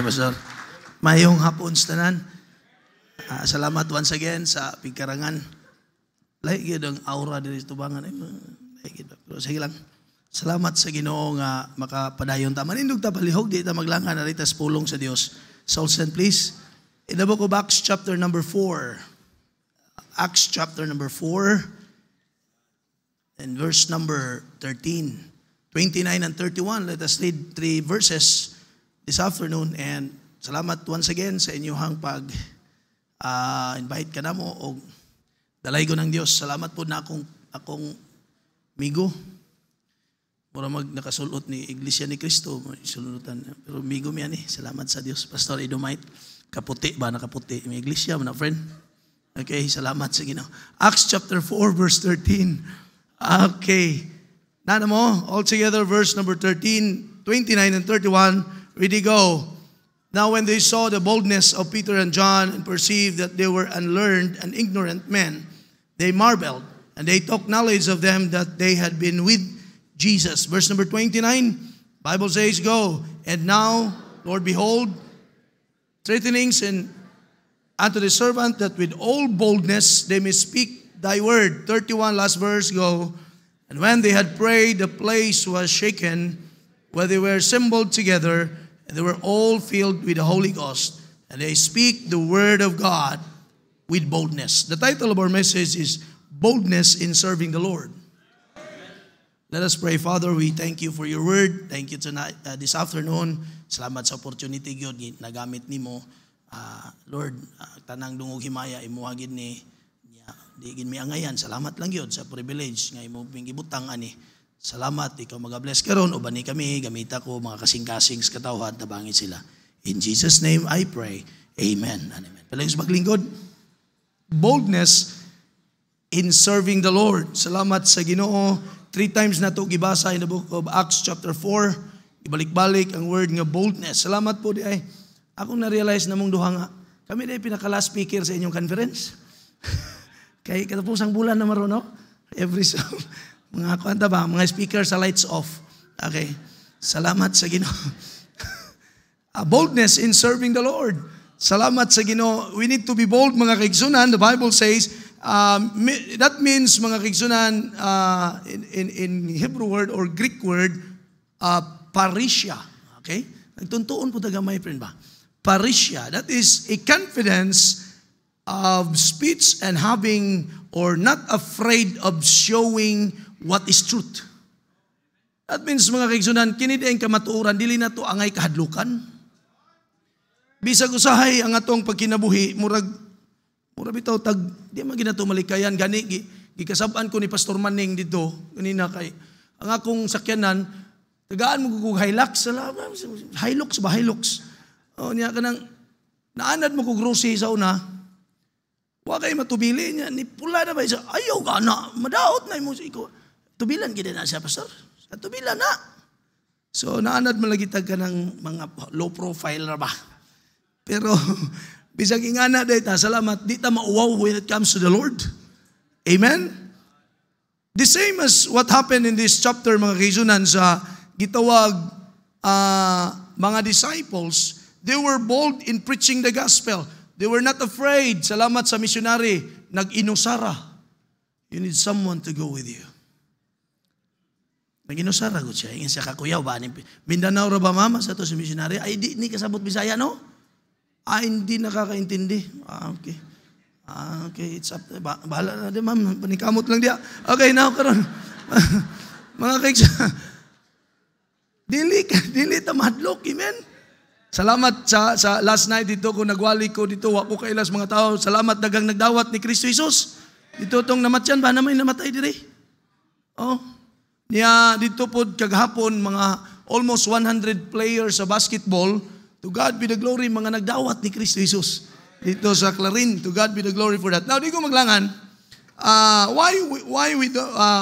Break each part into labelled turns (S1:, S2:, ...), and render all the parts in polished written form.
S1: Pastor. Mayong hapon tanan. Salamat once again sa pigkarangan. Lahi gyud ang aura diri sa tubangan. Pero sige lang. Salamat sa Ginoo nga makapadayon ta. Manindog ta palihog di ta maglangan narita sa pulong sa Dios. Soul stand please. In the book of Acts chapter number 4. Acts chapter number 4 and verse number 13. 29 and 31. Let us read 3 verses this afternoon, and salamat once again sa inyong invite ka na mo o dalay ko ng Diyos. Salamat po na akong migo. Mura nakasulot ni Iglesia ni Cristo, sulutan. Pero migo mi ani. Salamat sa Diyos. Pastor Edomite, kaputi ba nakaputi? May Iglesia mo na friend. Okay, salamat sa Ginoo. Acts chapter 4 verse 13. Okay. Nana mo, all together verse number 13, 29 and 31. Ready go. Now when they saw the boldness of Peter and John and perceived that they were unlearned and ignorant men, they marveled, and they took knowledge of them that they had been with Jesus. Verse number 29, Bible says, go. And now, Lord, behold, threatenings and unto the servant that with all boldness they may speak thy word. 31, last verse, go. And when they had prayed, the place was shaken, where they were assembled together, and they were all filled with the Holy Ghost, and they speak the word of God with boldness. The title of our message is Boldness in Serving the Lord. Let us pray. Father, we thank you for your word. Thank you tonight, this afternoon. Salamat sa opportunity gyud nagamit nimo. Lord, tanang dungog himaya imuhagid ni di gid mi angayan. Salamat lang gyud sa privilege nga imo gibutang ani. Salamat, ikaw mag-bless karon o bani kami, gamita ko mga kasing-kasing sa katawhan, tabangin sila. In Jesus' name I pray. Amen and amen. Palagos maglingkod. Boldness in serving the Lord. Salamat sa Ginoo. 3 times na ito gibasa in the book of Acts chapter 4. Ibalik-balik ang word nga boldness. Salamat po di ay. Akong na-realize na mong duha nga. Kami na yung pinaka-last speaker sa inyong conference. Kaya katapusang bulan na maroon, no? Every mga kwanta ba, mga speaker sa lights off. Okay. Salamat sa Ginoo. Boldness in serving the Lord. Salamat sa Ginoo. We need to be bold, mga kaigsunan. The Bible says, that means, mga kaigsunan, in Hebrew word or Greek word, parisya. Okay? Nagtuntuon po taga my friend ba? Parisya. That is a confidence of speech and having or not afraid of showing what is truth. That means, mga kaigsunan, kini ang kamatuoran, dili na to angay kahadlukan. Bisag usahay ang atong pagkinabuhi, murag bitaw tag, di man ginato malikayan, gani, gikasabaan ko ni Pastor Manning dito, kanina kay, ang akong sakyanan, tagaan mo kung Hilux, Hilux ba, Hilux. O niya ka nang, naanad mo kung grocery sa una, wa kay matubili niya, ni pula na ba, ayaw ka na, madaot na mo, tubilan gina na siya, Pastor. Tubilan na. So, naanad malagitag ka ng mga low profile na ba? Pero, bisag ingana dahil salamat, di ta mauwaw when it comes to the Lord. Amen? The same as what happened in this chapter, mga kaisunan, sa gitawag mga disciples, they were bold in preaching the gospel. They were not afraid. Salamat sa missionary, nag-inusara. You need someone to go with you. Nag-inusara ko siya. Ingin siya kakuyaw ba? Mindanao ra ba mama sa to si missionary? Ay di ni kasabot Bisaya no? Hindi nakakaintindi. Okay. Okay, it's up. Bahala na din ma'am. Panikamot lang diya. Okay, now karon. Mga kaigs. Dili ta mahadlok, amen. Salamat sa last night dito ko nagwali ko dito wa ko kailas mga tao. Salamat dagang nagdawat ni Kristo Jesus. Dito tong namatyan ba namay namatay diri? Oh. Niya dito po kaghapon mga almost 100 players sa basketball. To God be the glory, mga nagdawat ni Kristo Jesus dito sa Clarin. To God be the glory for that. Now di ko maglangan. Why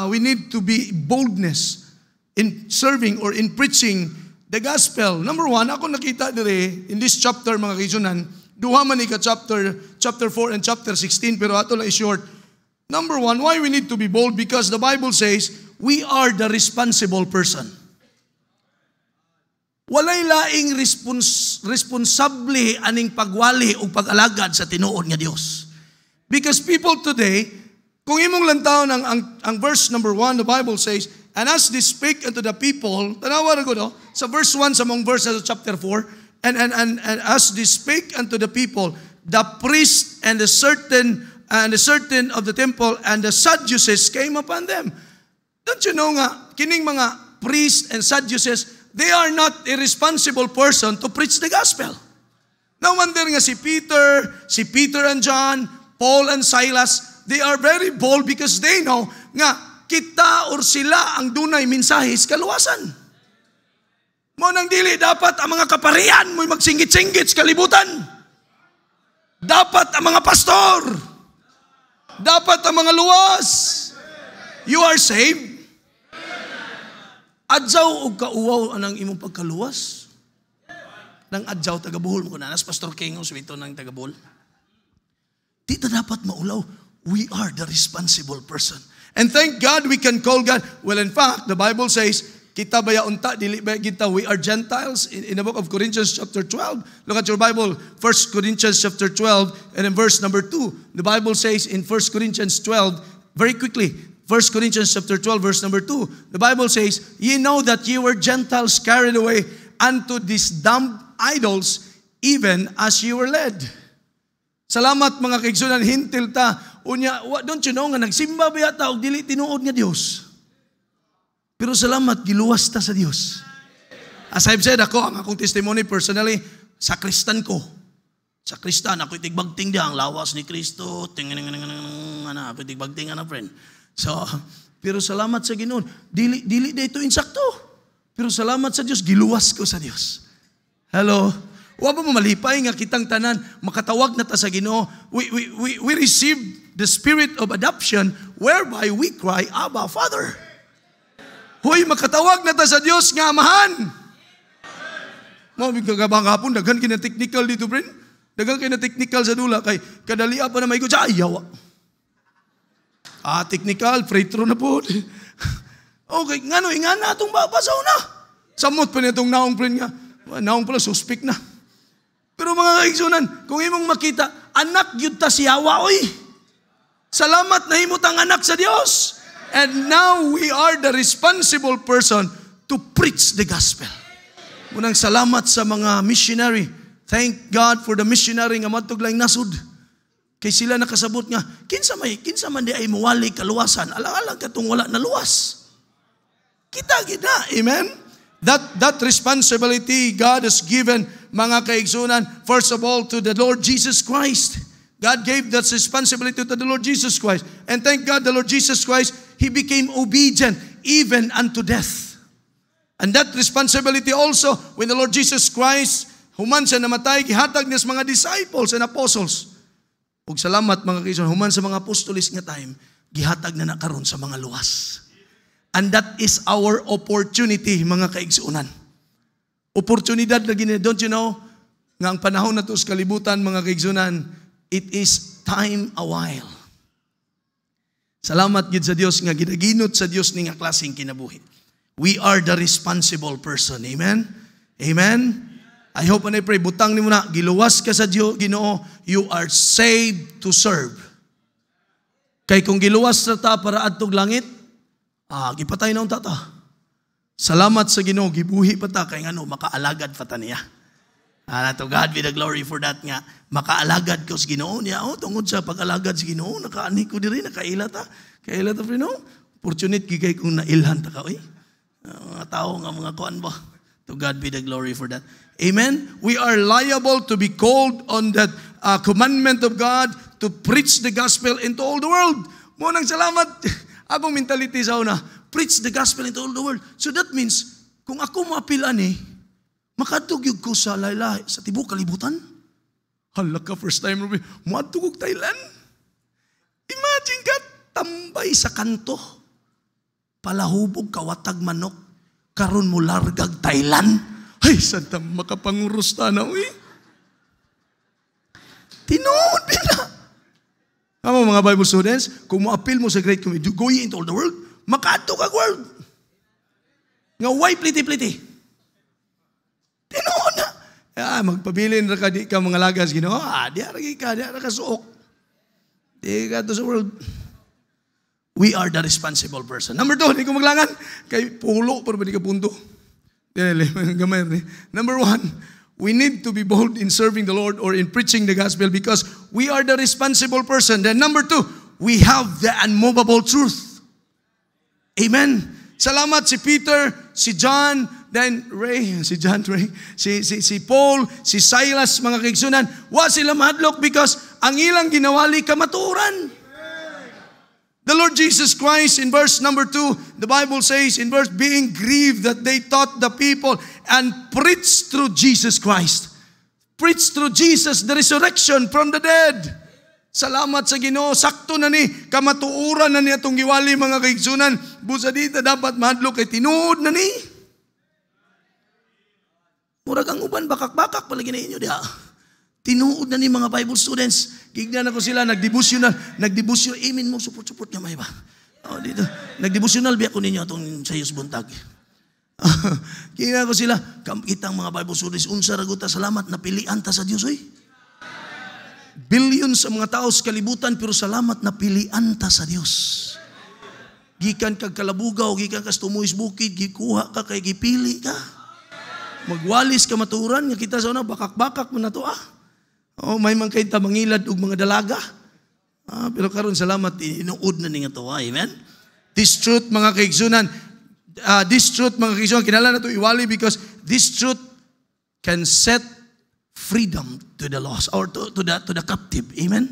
S1: we need to be boldness in serving or in preaching the gospel. Number 1, ako nakita dire in this chapter, mga kaisunan, duha man ika chapter 4 and chapter 16, pero ato lang short. Number 1, why we need to be bold? Because the Bible says, we are the responsible person. walay laing responsable aning pagwali o pag-alagad sa tinuod nga Dios. Because people today, kung imong lantaw ang verse number 1, the Bible says, and as they spake unto the people, tanawa na ko no, sa verse 1 sa mong verse sa chapter 4, and as they spake unto the people, the priest and the certain of the temple and the Sadducees came upon them. Don't you know nga, kining mga priests and Sadducees, they are not a responsible person to preach the gospel. No wonder nga si Peter and John, Paul and Silas, they are very bold because they know nga kita or sila ang dunay mensahe sa kaluwasan. Mo nang dili dapat ang mga kaparian mo'y magsinggit-singgit sa kalibutan. Dapat ang mga pastor. Dapat ang mga luwas. You are saved. Adjaw o kauwaw anang imong pagkaluwas. Nang adjaw tagabuhol mo kunanas Pastor King o suwito ng tagabuhol. Di ta dapat maulaw. We are the responsible person. And thank God we can call God. Well, in fact, the Bible says, kita baya unta, dili baya kita, we are Gentiles. In the book of Corinthians chapter 12, look at your Bible, 1 Corinthians chapter 12, and in verse number 2, the Bible says in 1 Corinthians 12, very quickly, 1 Corinthians chapter 12, verse number 2, the Bible says, ye know that ye were Gentiles carried away unto these dumb idols, even as ye were led. Salamat mga kaigsunan, hintil ta. Unya, don't you know nga nagsimba ba yata og dili tinuod nga Dios. Pero salamat giluwas ta sa Dios. As I've said, ako ang akong testimony personally, sakristan ko. Sakristan ako tigbagting diha ang lawas ni Kristo, ana ako tigbagting ana friend. So, pero salamat sa Ginoo. Dili dito insakto. Pero salamat sa Dios, giluwas ko sa Dios. Hello. Wa ba malipay nga kitang tanan makatawag na ta sa Ginoo. We receive the spirit of adoption whereby we cry, Abba, Father. Hoy, makatawag na ta sa Dios nga amahan. Mo bigabang hapon daghan kina technical dito, friend. Daghan kina technical sa dula kay kadali pa na may ko sa ayaw. Technical, freight through na po. Okay, ngano ingana atong babasaw na. Samot pa nitong naong friend nga. Naong pala suspect na. Pero mga kaigsunan, kung imong makita, anak yun ta si Hawa, oy. Salamat na himot ang anak sa Dios. And now we are the responsible person to preach the gospel. Munang salamat sa mga missionary. Thank God for the missionary nga matug lang nasud. Kay sila nakasabot nga, kinsa man di ay muwali kaluwasan, alang-alang katong wala na luwas. Kita gina, amen? That responsibility God has given, mga kaigsunan, first of all to the Lord Jesus Christ. God gave that responsibility to the Lord Jesus Christ. And thank God the Lord Jesus Christ, He became obedient even unto death. And that responsibility also, when the Lord Jesus Christ, human siya namatay, gihatag niya sa mga disciples and apostles. Ug salamat mga kaigsunan, human sa mga apostolis nga time, gihatag na nakaroon sa mga luwas. And that is our opportunity, mga kaigsunan. Oportunidad na gini, don't you know, nga ang panahon na to sa kalibutan, mga kaigsunan, it is time a while. Salamat gid sa Dios nga gidaginot sa Dios ni nga klaseng kinabuhi. We are the responsible person. Amen? Amen? I hope and I pray, butang ni mo na, giluwas ka sa Dios, Ginoo, you are saved to serve. Kay kung giluwas na ta para adtog langit, gipatay na tata. Salamat sa Ginoo, gibuhi pa ta kay ngano makaalagad pa ta niya. To God be the glory for that nga. Makaalagad ko sa Ginoo niya. Tungod sa pag-alagad sa Ginoo, nakaani ko diri, nakaila ta. Kaila ta friend, opportunity gigay kung nailhan ta ka, oy. Mga tao nga mga kuan ba. To God be the glory for that. Amen. We are liable to be called on that commandment of God to preach the gospel into all the world. Munang salamat. Akong mentality sa una, preach the gospel into all the world. So that means, kung ako maapilan makatugyog ko sa laylay, sa tibok kalibutan. Hala ka, first time, muatugog Thailand. Imagine ka, tambay sa kanto. Palahubog, kawatag manok, karon mo largag Thailand. Ay, santa makapanguros ta na, uy. Tinood nila. Mga Bible students, kung mo-appeal mo sa Great Commission, go ye into all the world, makaadto ka world. Nga way pliti-pliti. Magpabilin ra ka, di ka mga lagas, Ginoo. Di ra ka suok. Di ka to sa world. We are the responsible person. Number 2, di ko maglangan. Kay pulo, pero di ka punto. Number 1, we need to be bold in serving the Lord or in preaching the gospel because we are the responsible person. Then number 2, we have the unmovable truth. Amen. Salamat si Peter, si John, then Ray, si Paul, si Silas, mga kaigsunan. Wa sila mahadlok because ang ilang ginawali kamaturan. The Lord Jesus Christ in verse number 2, the Bible says in verse, being grieved that they taught the people and preached through Jesus Christ. Preached through Jesus the resurrection from the dead. Salamat sa Ginoo, sakto na ni, kamatuuran na ni atong giwali mga kaigsunan. Busa dito dapat mahadlok kay tinuod na ni. Murag ang uban bakak-bakak palagi na inyo diha. Tinuod na ni mga Bible students. Gignan ako sila, nagdevotional. Amen mo, support nga may ba? Dito. Nagdevotional biya ko ninyo itong sayos buntag. Gignan ko sila, kitang mga Bible students, unsa raguta, salamat, napilian ta sa Diyos, oy. Billions sa mga tao sa kalibutan, pero salamat, napilian ta sa Diyos. Gikan kag kalabugaw, gikan ka sa tumuis bukid, gikuha ka, kay gipili ka. Magwalis ka maturan, nga kita sa una, bakak-bakak mo na to, may mga kayo tamangilad ug mga dalaga. Pero karon salamat, inuod na nga to. Amen? This truth, mga kaigsunan, kinala na to iwali because this truth can set freedom to the lost or to the captive. Amen?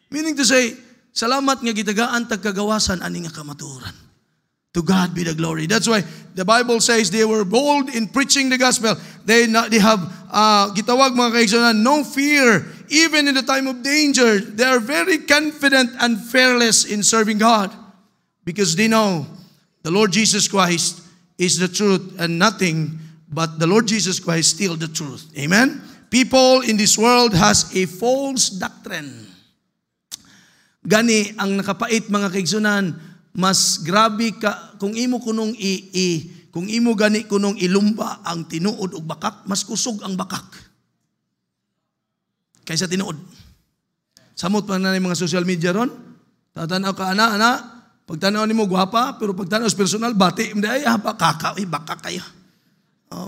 S1: Meaning to say, salamat nga gitagaan tagkagawasan ani nga kamaturan. To God be the glory. That's why the Bible says they were bold in preaching the gospel. They have gitawag mga kaigsunan, no fear even in the time of danger. They are very confident and fearless in serving God because they know the Lord Jesus Christ is the truth and nothing but the Lord Jesus Christ still the truth. Amen. People in this world has a false doctrine. Gani ang nakapait mga kaigsunan, mas grabe ka kung imo kunong kung imo gani kunong ilumba ang tinuod ug bakak, mas kusog ang bakak kaysa tinuod. Samot pa na mga social media ron, tatanaw ka ana, pagtanaw nimo gwapa, pero pagtanaw sa personal bati imday ay bakak kayo.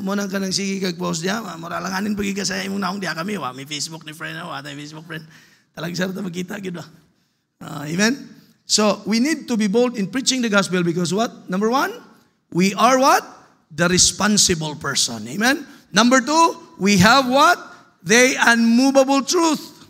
S1: Mo nang kanang sige kag post dia, moralanganin pagi ka sa imong naong dia kami, may Facebook ni friend tay Facebook friend. Talagang sarta magkita gyud ba. Amen. So, we need to be bold in preaching the gospel because what? Number 1, we are what? The responsible person. Amen? Number 2, we have what? The unmovable truth.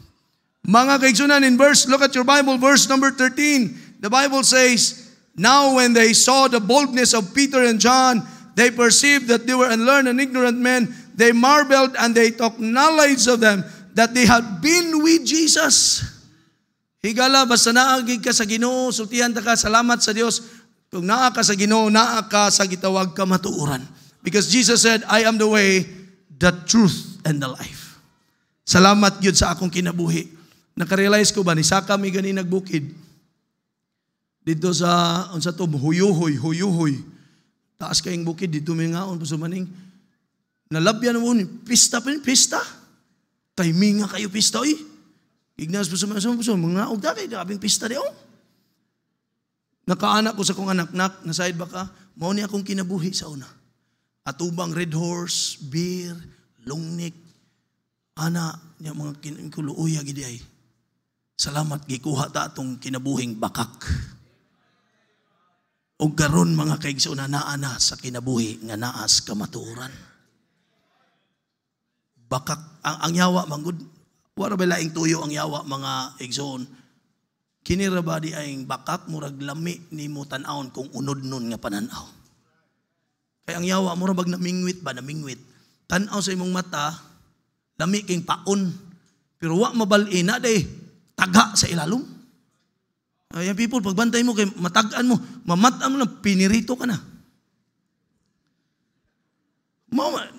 S1: Mga kaigsunan in look at your Bible, verse number 13. The Bible says, now when they saw the boldness of Peter and John, they perceived that they were unlearned and ignorant men. They marveled and they took knowledge of them that they had been with Jesus. Higala, basta naagig ka sa Ginoo, sultihan ta ka, salamat sa Dios. Kung naa ka sa Ginoo, naa ka sa gitawag kamatuoran. Because Jesus said, I am the way, the truth, and the life. Salamat yun sa akong kinabuhi. Nakarealize ko ba, ni Saka may gani nagbukid. Dito sa, unsa to, huyuhoy. Taas kayong bukid, dito may ngaon, pasumaning. Nalabyan mo, pista. Timing nga kayo pista, oy. Ignas po sa mga ugdakay, abing pista di Nakaanak ko sa kong anak, nasaid ba ka? Mao ni akong kinabuhi sa una. Atubang red horse, beer, lungnik, niya mga kuluuya gidi ay. Salamat, gikuha ta atong kinabuhing bakak. O garon mga kaigsunan naana sa kinabuhi nga naas kamatuoran. Bakak, ang yawa, manggod, wala ba laing tuyo ang yawa mga igsoon? Kinira ba di ay bakak murag lami ni mo tan-aon kung unod nun nga pananaw. Kaya ang yawa murag bag namingwit. Tan-aw sa imong mata, lami king paon. Pero wa mabal-in na day taga sa ilalom. Ayan people, pagbantay mo kay matagaan mo, mamatan mo na pinirito ka na.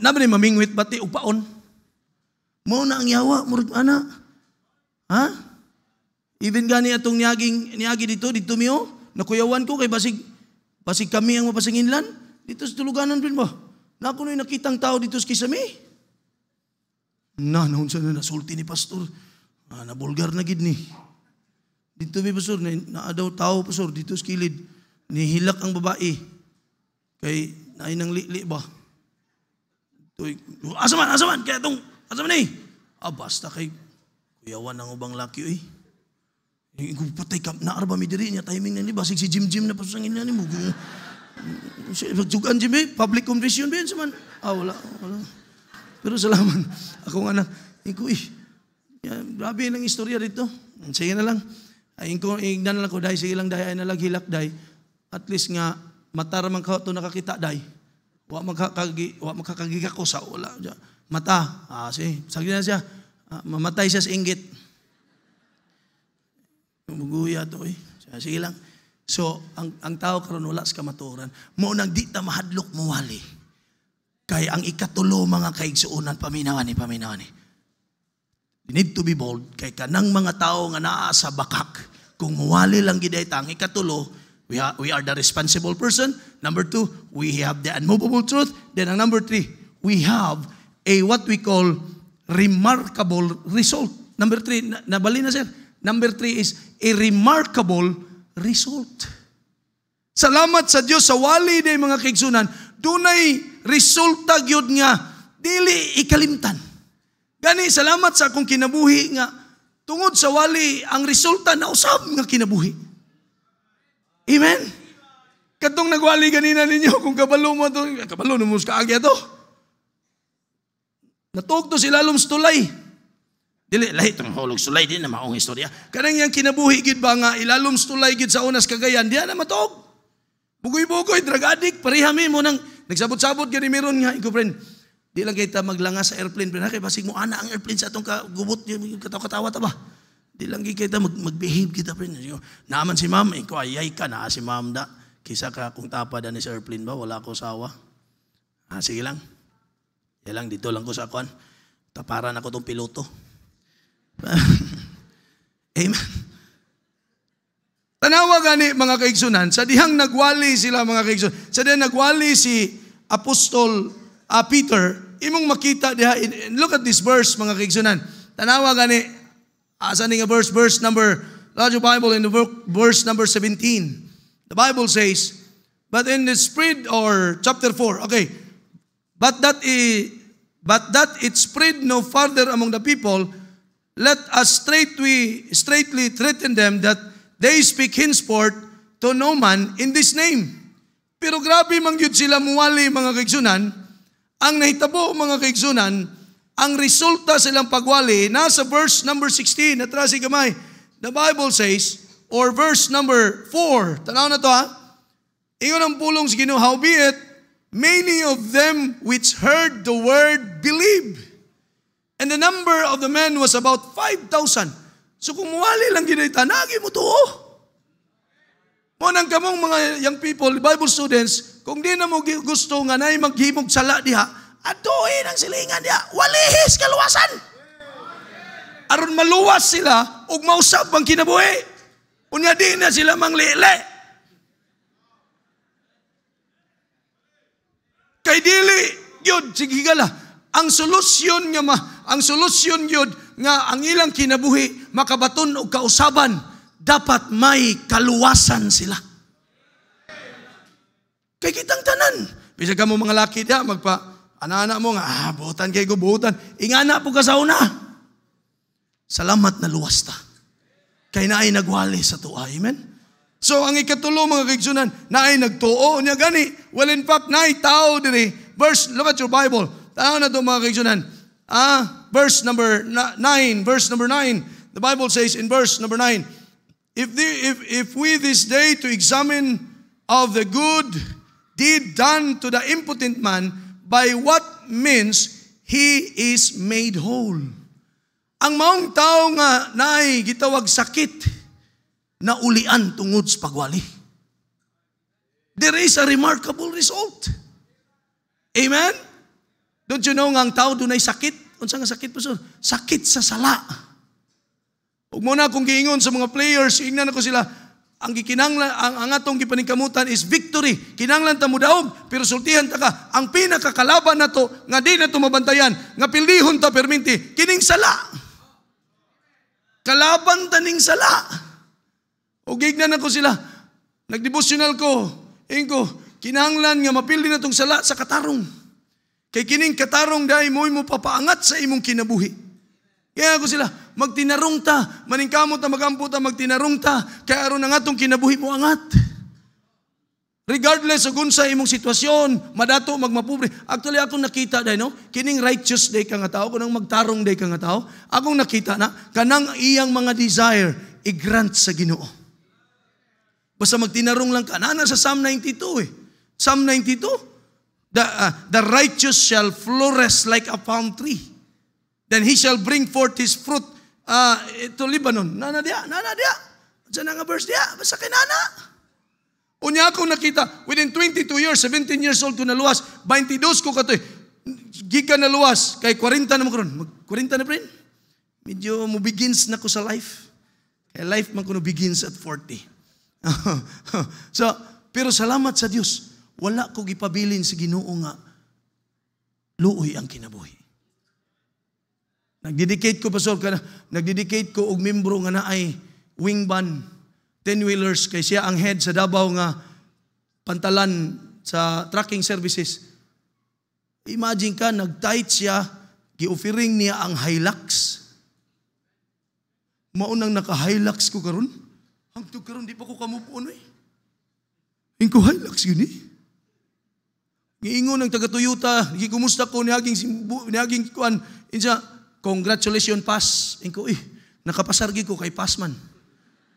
S1: Nabi ni mamingwit bati og paon. Mao na ang yawa, murag ana. Even gani atong niagi dito miyo, nakuyawan ko kay basig kami ang mapasinginlan. Dito sa tuluganan din ba? Na ako nakitang tao dito sa Kisame. Naunsa na nasulti ni pastor. Nabulgar na gid ni. Dito may pastor, naadaw tao pastor, dito sa kilid. Nihilak ang babae. Kay naay nang li ba? Asaman, kaya itong, asaman na basta kay kuyawan ng ubang laki Kung patay ka, naarba mi diri niya, timing na ni basig si Jim na pastor ang ina ni mo. Pagsugan Jim public confession ba yun saman? Wala. Pero salamat, akong anak, grabe lang istorya dito. Sige na lang. Ingnan lang ko, dahil sige lang, dahil ay nalaghilak, dahil at least nga, mataramang ka ito nakakita, dahil wa makakagiga ko sa wala. Mata, sige, sagli na siya, mamatay siya sa inggit. Muguya ito sige lang. So, ang tao karon wala sa kamaturan, mo nang di ta mahadlok muwali. Kay ang ikatulo mga kaigsuunan, paminawan ni. You need to be bold. Kay kanang mga tao nga naa sa bakak, kung muwali lang giday ta, ang ikatulo, we are the responsible person. Number 2, we have the unmovable truth. Then ang number 3, we have a what we call remarkable result. Number 3, nabali na sir. Number 3 is a remarkable result. Salamat sa Dios sa wali day mga kaigsunan, dunay resulta gyud nga dili ikalimtan. Gani salamat sa akong kinabuhi nga tungod sa wali ang resulta na usab nga kinabuhi. Amen. Kadtong nagwali ganina ninyo kung kabalo mo sa kaagya to. Natugto si lalom stulay. Dili lahi tong hulog sulay din na maong istorya. Kanang yang kinabuhi gid ba nga ilalom stulay gid sa unas Cagayan, diha na matog. Bugoy-bugoy, drug addict, parihami mo nang nagsabot-sabot gani meron nga iko friend. Di lang kita maglanga sa airplane friend, kay basig mo ana ang airplane sa atong gubot niyo katawa-katawa ta ba. Di lang kita magbehave kita friend. Naaman si ma'am, iko ayay ka na si ma'am da. Kisa ka kung tapa da ni sa airplane ba, wala ko sawa. Sige lang. Yan lang dito lang ko sa akuan. Taparan ako tong piloto. Amen. Tanawa gani mga kaigsunan, sa dihang nagwali sila mga kaigsunan, sa dihang nagwali si Apostol Peter, imong makita diha, look at this verse mga kaigsunan. Tanawa gani, asa ni nga verse number, Large Bible in the verse number 17. The Bible says, but in the spread or chapter 4, okay, but that it spread no farther among the people, let us straightly threaten them that they speak henceforth to no man in this name. Pero grabe man yun sila muwali mga kaigsunan. Ang nahitabo mga kaigsunan, ang resulta silang pagwali, nasa verse number 16, natrasi gamay. The Bible says, or verse number 4, tanaw na to ingon ang pulong sa Ginoo, howbeit, many of them which heard the word believed. And the number of the men was about 5,000. So kung muwali lang ginita, nagi mo to. Mo nang kamong mga young people, Bible students, kung di na mo gusto nga na maghimog sala diha, atuin ang silingan diha, walihis kaluwasan. Aron maluwas sila, ug mausab ang kinabuhi. Unya di na sila manglile. Kay dili, yun, sige gala. Ang solusyon yun nga ang ilang kinabuhi makabaton og kausaban, dapat may kaluwasan sila. Kay kitang tanan. Bisag ka mo mga laki diya, ana-ana mo nga, buutan kay ko, buutan. Ingana po ka sa una. Salamat na luwas ta. Kay naay nagwali sa tuwa. Amen? So, ang ikatulo mga kaigsunan, naay nagtuo niya gani. Well, in fact, naay tao diri. Verse, look at your Bible. Tanaw na ito mga kaigsunan. Verse number 9. The Bible says in verse number 9, if we this day to examine of the good deed done to the impotent man, by what means he is made whole. Ang maong tao nga naay gitawag sakit na ulian tungod sa pagwali. There is a remarkable result. Amen? Don't you know nga ang tao doon ay sakit? Unsa nga sakit po sir? Sakit sa sala. Huwag mo na kung giingon sa mga players, ingnan ako sila, ang gikinanglan ang atong gipaningkamutan is victory. Kinanglan ta mo daog, pero sultihan ta ka. Ang pinakakalaban nato nga di nato mabantayan, nga pildihon ta perminti, kining sala. Kalaban ta ning sala. O gignan ako sila. Nagdevotional ko, kinahanglan nga mapildi na tong sala sa katarong. Kay kining katarong dahil mo papaangat sa imong kinabuhi. Kaya ako sila, magtinarong ta, maningkamot ta, magampo ta, magtinarong ta, kaya aron nga itong kinabuhi mo angat. Regardless sa unsa imong sitwasyon, madato, magmapobre. Actually, akong nakita dahil, no? Kining righteous day ka nga tao, kunang magtarong day ka nga tao, akong nakita na, kanang iyang mga desire, i-grant sa Ginoo. Basta magtinarong lang ka. Nana sa Psalm 92 eh. Psalm 92, the righteous shall flourish like a palm tree. Then he shall bring forth his fruit to Lebanon. Nana dia. Diyan nga verse dia. Basta kay nana. Unya akong nakita, within 22 years, 17 years old ko naluwas, 22 ko katoy. Gikan naluwas, kay 40 na mo karon. 40 na friend. Medyo mo begins na ko sa life. Kaya life man ko no begins at 40. So, pero salamat sa Dios, wala ko gipabilin sa Ginoo nga luoy ang kinabuhi. Nagdedicate ko, Pastor, nagdedicate ko og membro nga naay wingman, 10-wheelers, kay siya ang head sa Davao nga pantalan sa trucking services. Imagine ka, nag-tight siya, gi-offering niya ang Hilux. Maunang naka-Hilux ko karon. Hangtod karon di pa ko kamupuon eh. Ingko Hilux yun eh. Giingon ng taga-Toyota, gikumusta ko niaging kuan, insa, congratulations, pass. Ingko, nakapasargi ko kay Passman.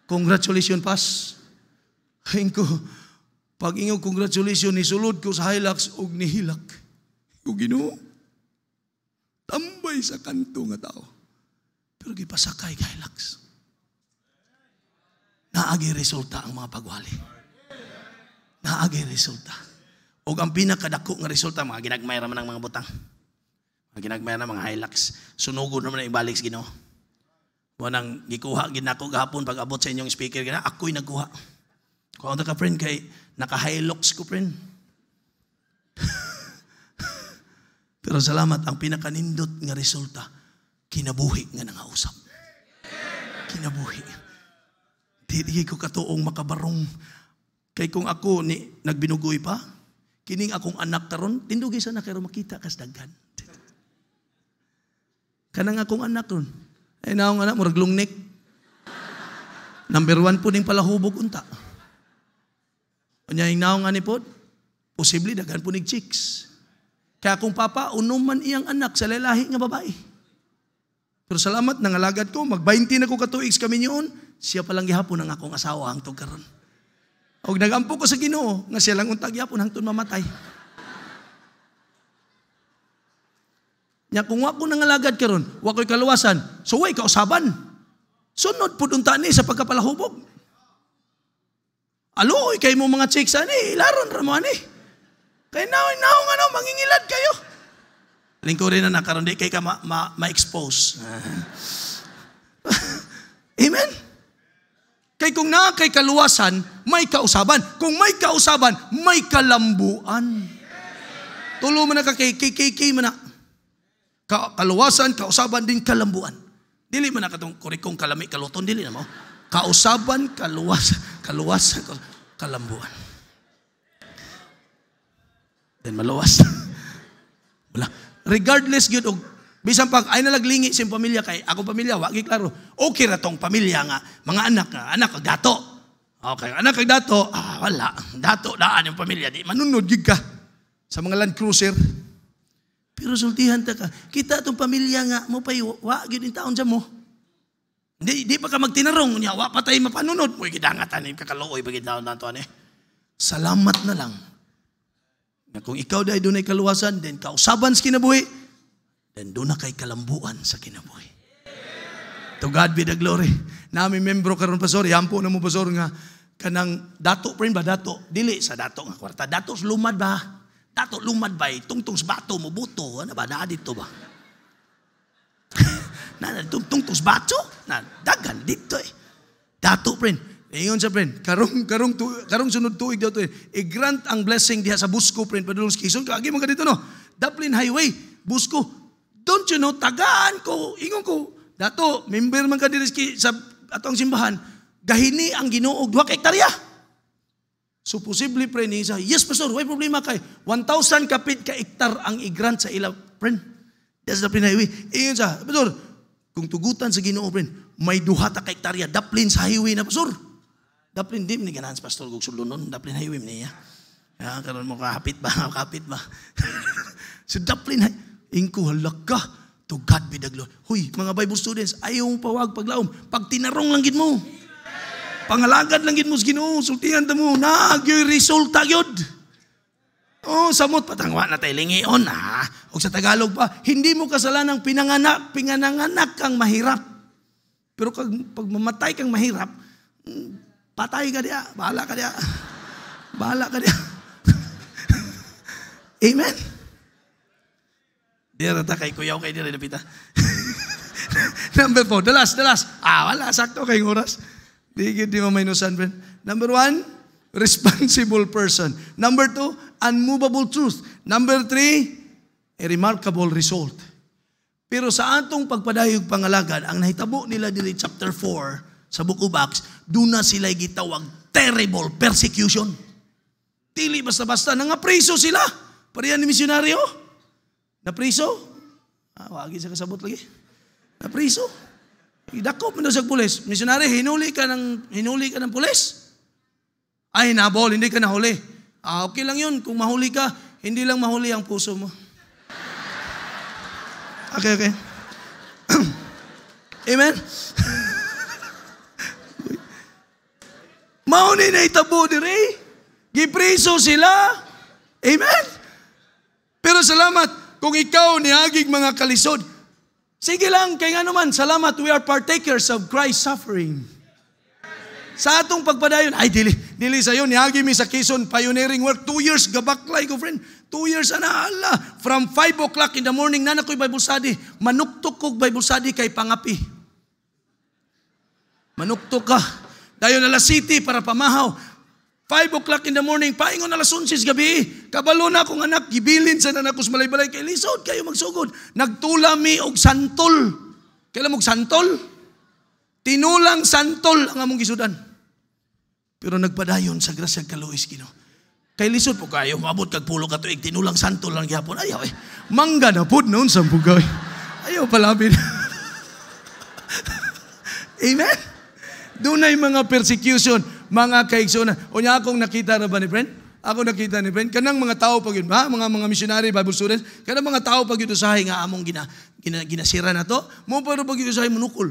S1: Congratulations, pass. Ingko, pag ingo congratulations, nisulod ko sa Hilux og nihilak. Ko Ginoo, tambay sa kanto nga tao. Pero gipasakay kay Hilux. Naagi resulta ang mga pagwali. Naagi resulta. O ang pinakadako nga resulta, mga ginagmay naman ng mga butang. Ginagmaya na mga Hilux. Sunugod naman na ibalik sa Ginoo. Wanang gikuha, ginako gahapon pag abot sa inyong speaker, ako'y nagkuha. Kung ako ka friend, kay naka-Hilux ko friend. Pero salamat, ang pinakanindot nga resulta, kinabuhi nga nangausap. Kinabuhi. Di ko katuong makabarong. Kay kung ako nagbinugoy pa, kining akong anak karon, tindugi sana kayo makita kas daghan. Kanang akong anak ron. Ay naong anak, murag lungnik. Number 1 po ning palahubog unta. Kanya yung naong ani po, posible daghan po ning chicks. Kaya kung papa, unuman iyang anak sa lalahi nga babae. Pero salamat, nangalagad ko, mag-20 na ko katuigs kami niyon, siya palang gihapon ang akong asawa hangtod karon. Og nagampo ko sa Ginoo, nga siya lang untag gihapon hangtod mamatay. Nya kung wa ko nangalagad karon, wa ko'y kaluwasan, so way kausaban. Sunod pud unta ni sa pagkapalahubog. Aloy kay mo mga chicks ani, laron ra mo ani. Kay naw nga mangingilad kayo. Lingkurin na nakaroon, di kay ka ma-expose. Amen? Kay kung na kay kaluwasan, may kausaban. Kung may kausaban, may kalambuan. Tulo mo na ka kay man na. Kaluwasan, kausaban din kalambuan. Dili man na katong kurikong kalami, kaluton, dili na mo. Kausaban, kaluwasan, kalambuan. Then maluwas. Wala. Regardless yun, bisan pag ay nalaglingi sa pamilya kay ako pamilya, wagi klaro. Okay ra tong pamilya nga, mga anak kag dato. Okay, anak kag dato, wala. Dato daan yung pamilya, di manunod gid ka sa mga Land Cruiser. Pero sultihan ta ka, kita itong pamilya nga mo pa'y wagi din taon dyan mo. Di pa ka magtinarong niya, wa pa tayo mapanunod. Uy, gidangatan, kakalooy, bagid na ito. Salamat na lang. Kung ikaw dahil doon ay kaluwasan, then kausaban sa kinabuhi, then doon na kay kalambuan sa kinabuhi. To God be the glory. Nami membro karon pastor, yampo na mo pastor nga, kanang dato, friend ba, dato? Dili sa dato nga kwarta. Dato lumad ba? Dato lumad ba? Tungtong sa bato mo, buto. Ano ba? Na dito ba? Tungtong sa bato? Na dagan dito eh. Dato, friend. Ingon sa friend, karong sunod tuig daw to. I-grant ang blessing diha sa Busco, friend, padulong sa Quezon. Kaagi mo ka dito, no? Dublin Highway, Busco. Don't you know, tagaan ko, ingon ko, dato, member man ka dito sa atong simbahan, gahini ang Ginoo 2 ka hektarya. So posible, friend, isa, yes, pastor, why problema kay 1,000 kapit ka hektar ang i-grant sa ila, friend. That's the Dublin Highway. Ingon sa, pastor, kung tugutan sa Ginoo, friend, may 2 ka hektarya, Dublin sa highway na, pastor. Dublin, di ni ganahan sa pastor, kung sulunon, Dublin Highway, niya. Karoon mo kapit ba? So Dublin Highway, ingko halak ka, to God be the glory. Huy, mga Bible students, ayaw mong pawag paglaom. Pag tinarong lang gid mo, pangalagad lang gid mo sa Ginoo, sultihan ta mo, nagyoy resulta gyud. Oh, samot patangwa na tayo lingion, ha? O sa Tagalog pa, hindi mo kasalanang pinanganak kang mahirap. Pero pag mamatay kang mahirap, patay ka diya, bahala ka diya. Bahala ka diya. Amen. Diya rata kay kuyaw kay dira dapita. Number 4, the last. Wala, sakto kay oras. Di mo minusan, friend. Number 1, responsible person. Number 2, unmovable truth. Number 3, a remarkable result. Pero sa atong pagpadayog pangalagad, ang nahitabo nila dili chapter 4 sa Book of Acts, doon na sila gitawag terrible persecution. Dili basta-basta, nangapriso sila. Pariyan ni misyonaryo. Napriso? Wagi sa kasabot lagi. Napriso? Idakop mo na sa pulis. Misyonary, hinuli ka ng pulis? Ay, nabol, hindi ka nahuli. Okay lang yun. Kung mahuli ka, hindi lang mahuli ang puso mo. Okay. Amen? Mauni na itabo dire. Gipriso sila. Amen? Pero salamat. Kung ikaw niagig mga kalisod, sige lang, kaya nga naman, salamat, we are partakers of Christ's suffering. Sa atong pagpadayon, ay dili sa'yo, niagi mi sa Quezon, pioneering work, 2 years, gabaklay ko, friend, 2 years, ala, from 5 o'clock in the morning, na ko'y Bible study, manuktok kong Bible study kay pangapi. Manuktok ka, dayon alas City para pamahaw, 5 o'clock in the morning, paingon alas 11 gabi. Kabalo na akong anak, gibilin sa nanakos malay-balay kay lisod, kayo magsugod. Nagtulami og santol. Kailan mong santol? Tinulang santol ang among gisudan. Pero nagpadayon sa grasya kaluis Ginoo. Kay lisod po kayo, maabot kag pulo ka tuig, tinulang santol lang gyapon. Ayaw mangga na pud noon sa bugay. Ayaw palabin. Amen? Doon ay mga persecution, mga kaigsunan. O niya akong nakita na ba ni friend? Ako nakita ni friend. Kanang mga tao pag yun ba? Mga missionary, Bible students. Kanang mga tao pag yun usahay nga among ginasira na to. Mo pero pag yun usahay munukol.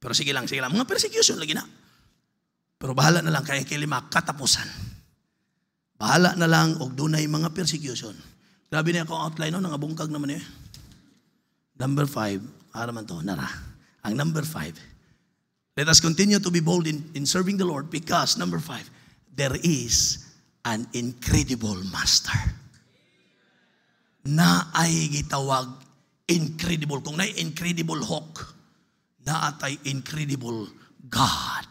S1: Pero sige lang. Mga persecution lagi na. Pero bahala na lang kaya kilima katapusan. Bahala na lang og dunay mga persecution. Grabe na akong outline no, nangabungkag naman eh. Number 5, araman to, nara. Ang number 5. Let us continue to be bold in serving the Lord because, number 5, there is an incredible master. Na ay gitawag incredible. Kung na incredible hawk, na atay incredible God.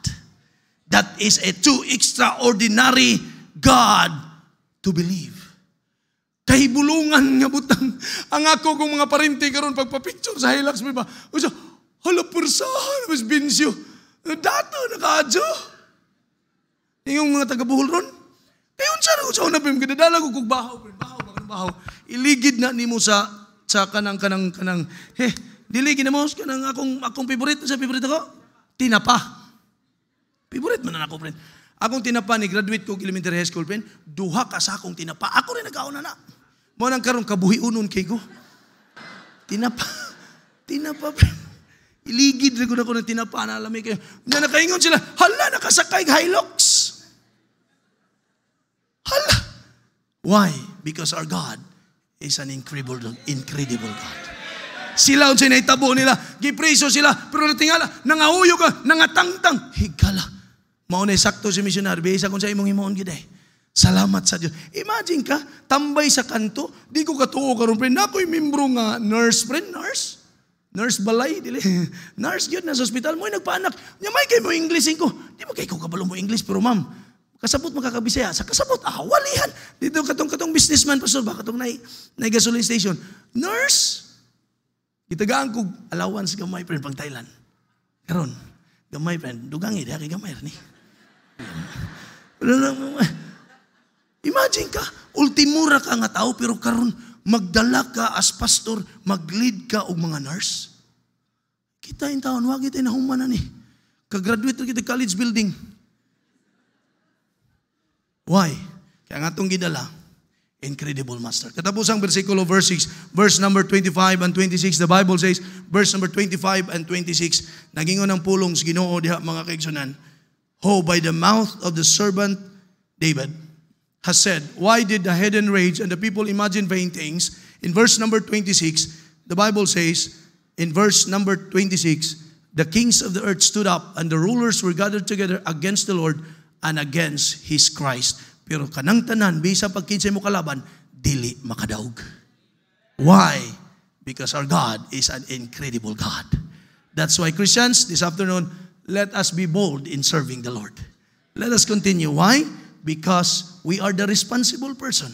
S1: That is a too extraordinary God to believe. Kahibulungan nga butang. Ang ako kung mga parinti karon pagpapicture sa Hilux, may ba? O siya, hala pursahan, mas binsyo. Dato, nakaadyo. Yung mga taga-buhol ron. Kayon sa unapim, kadadala ko kung bahaw. Iligid na ni mo sa kanang, diligid na mo, kanang akong favorite, sa favorite ako, tinapa. Favorite man na ako, friend. Akong tinapa ni graduate ko elementary high school, friend, 2 ka sa akong tinapa. Ako rin nag-auna na. Mo nang karong kabuhi-unon kay ko. Tinapa, friend. Iligid rin ko na ng tinapa na alamig kayo. Na nakaingon sila, hala, nakasakay Hilux. Hala. Why? Because our God is an incredible God. Sila ang sinaytabo nila, gipreso sila, pero natingala, nangahuyo ka, nangatangtang. Higala. Maunay sakto si missionary, bisa kung sa imong himoon gid eh. Salamat sa Diyos. Imagine ka, tambay sa kanto, di ko katuo karon friend, ako'y membro nga nurse, friend, nurse. Nurse balay, dili. Nurse yun na sa hospital mo, nagpaanak. Nyamay kayo mo Englishin ko. Di ba kayo ko kabalo mo English, pero ma'am, kasabot makakabisaya. Sa kasabot, walihan. Dito katong businessman, pastor ba? Katong na gasoline station. Nurse, itagaan ko allowance gamay friend pang Thailand. Karon, gamay friend, dugangi, di gamay ni. Imagine ka, ultimura ka nga tao, pero karon, magdala ka as pastor, mag-lead ka og mga nurse. Kita yung taon, wag ito na humanan eh. Ka-graduate rin kita college building. Why? Kaya nga itong gidala, incredible master. Katapusang versikulo, verse number 25 and 26, the Bible says, verse number 25 and 26, nagingon ng pulong sa Ginoo diha mga kaigsunan, by the mouth of the servant David, has said, why did the heathen rage and the people imagine vain things? In verse number 26, the Bible says, in verse number 26, the kings of the earth stood up and the rulers were gathered together against the Lord and against His Christ. Pero kanang tanan, bisa pagkinsay mo kalaban, dili makadaog. Why? Because our God is an incredible God. That's why Christians, this afternoon, let us be bold in serving the Lord. Let us continue. Why? Because we are the responsible person.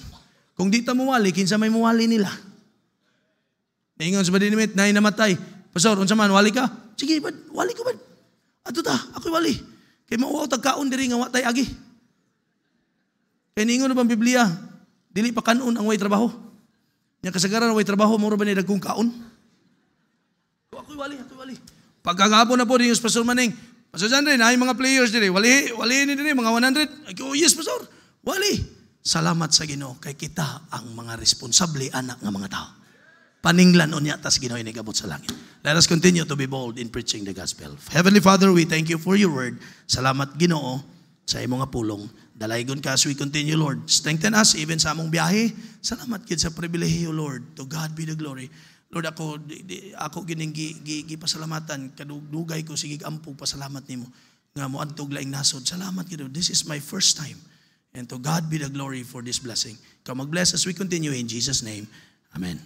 S1: Kung di ta muwali, kinsa may muwali nila. Naingon sa badinimit, na namatay. Pastor, unsa man, wali ka? Sige, bad, wali ko bad. Ato ta, ako'y wali. Kay mauaw tagkaon diri nga watay agi. Kay niingon na bang Biblia, dili pa kanon ang way trabaho. Nya kasagaran way trabaho, mura ba ni dagkong kaon? Ako'y wali. Pagkagapon na po, yung Pastor Maneng, Pastor John rin, ay mga players diri, wali ni diri, mga 100. Oh yes, Pastor, wali. Salamat sa Ginoo kay kita ang mga responsable anak ng mga tao. Paninglan unya tas Ginoo inigabot sa langit. Let us continue to be bold in preaching the gospel. Heavenly Father, we thank you for your word. Salamat Ginoo sa imong nga pulong. Dalaygon ka as we continue, Lord. Strengthen us even sa among biyahe. Salamat gid sa pribilehiyo, Lord. To God be the glory. Lord, ako gining gipasalamatan, kadugdugay ko sige ampo pasalamat nimo nga moadtog laing nasod. Salamat gid. This is my first time. And to God be the glory for this blessing. Come mag-bless as we continue in Jesus' name. Amen.